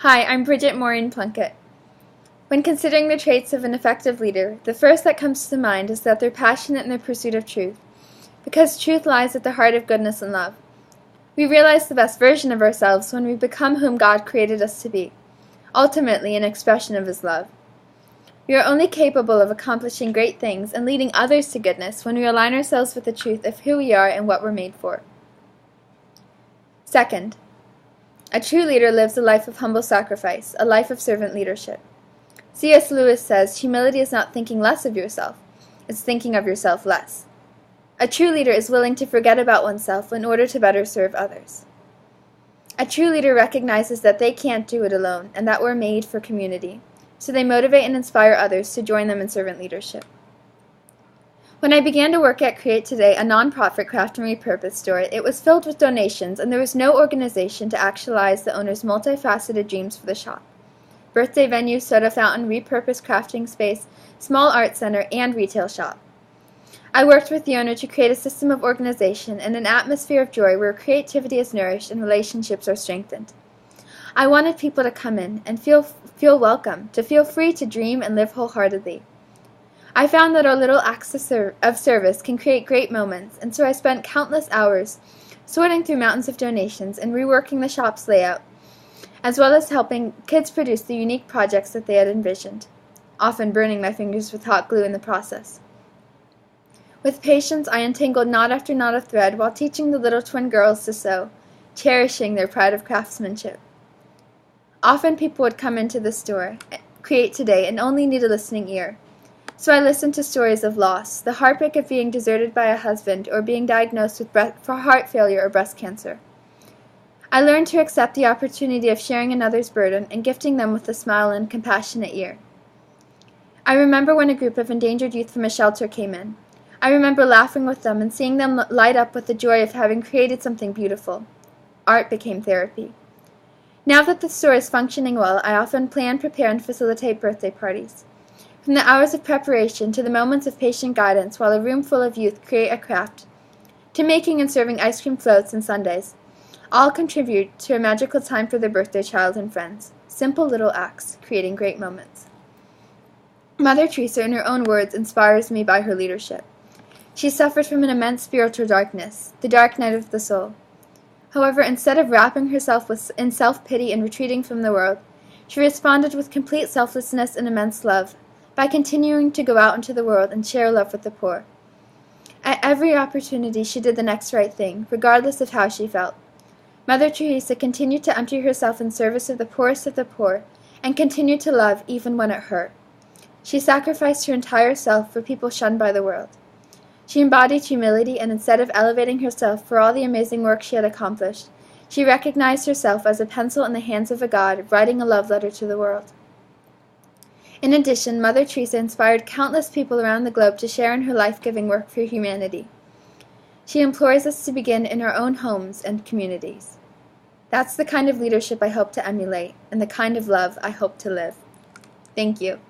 Hi, I'm Bridget Maureen Plunkett. When considering the traits of an effective leader, the first that comes to mind is that they're passionate in their pursuit of truth, because truth lies at the heart of goodness and love. We realize the best version of ourselves when we become whom God created us to be, ultimately an expression of His love. We are only capable of accomplishing great things and leading others to goodness when we align ourselves with the truth of who we are and what we're made for. Second, a true leader lives a life of humble sacrifice, a life of servant leadership. C.S. Lewis says, humility is not thinking less of yourself, it's thinking of yourself less. A true leader is willing to forget about oneself in order to better serve others. A true leader recognizes that they can't do it alone and that we're made for community, so they motivate and inspire others to join them in servant leadership. When I began to work at Create Today, a nonprofit craft and repurpose store, it was filled with donations and there was no organization to actualize the owner's multifaceted dreams for the shop. Birthday venue, soda fountain, repurposed crafting space, small art center, and retail shop. I worked with the owner to create a system of organization and an atmosphere of joy where creativity is nourished and relationships are strengthened. I wanted people to come in and feel welcome, to feel free to dream and live wholeheartedly. I found that our little acts of service can create great moments, and so I spent countless hours sorting through mountains of donations and reworking the shop's layout, as well as helping kids produce the unique projects that they had envisioned, often burning my fingers with hot glue in the process. With patience, I untangled knot after knot of thread while teaching the little twin girls to sew, cherishing their pride of craftsmanship. Often people would come into the store, Create Today, and only need a listening ear. So I listened to stories of loss, the heartbreak of being deserted by a husband or being diagnosed with heart failure or breast cancer. I learned to accept the opportunity of sharing another's burden and gifting them with a smile and compassionate ear. I remember when a group of endangered youth from a shelter came in. I remember laughing with them and seeing them light up with the joy of having created something beautiful. Art became therapy. Now that the store is functioning well, I often plan, prepare, and facilitate birthday parties. From the hours of preparation to the moments of patient guidance while a room full of youth create a craft, to making and serving ice cream floats and sundaes, all contribute to a magical time for their birthday child and friends. Simple little acts, creating great moments. Mother Teresa, in her own words, inspires me by her leadership. She suffered from an immense spiritual darkness, the dark night of the soul. However, instead of wrapping herself in self-pity and retreating from the world, she responded with complete selflessness and immense love, by continuing to go out into the world and share love with the poor. At every opportunity, she did the next right thing, regardless of how she felt. Mother Teresa continued to empty herself in service of the poorest of the poor, and continued to love even when it hurt. She sacrificed her entire self for people shunned by the world. She embodied humility, and instead of elevating herself for all the amazing work she had accomplished, she recognized herself as a pencil in the hands of a God writing a love letter to the world. In addition, Mother Teresa inspired countless people around the globe to share in her life-giving work for humanity. She implores us to begin in our own homes and communities. That's the kind of leadership I hope to emulate, and the kind of love I hope to live. Thank you.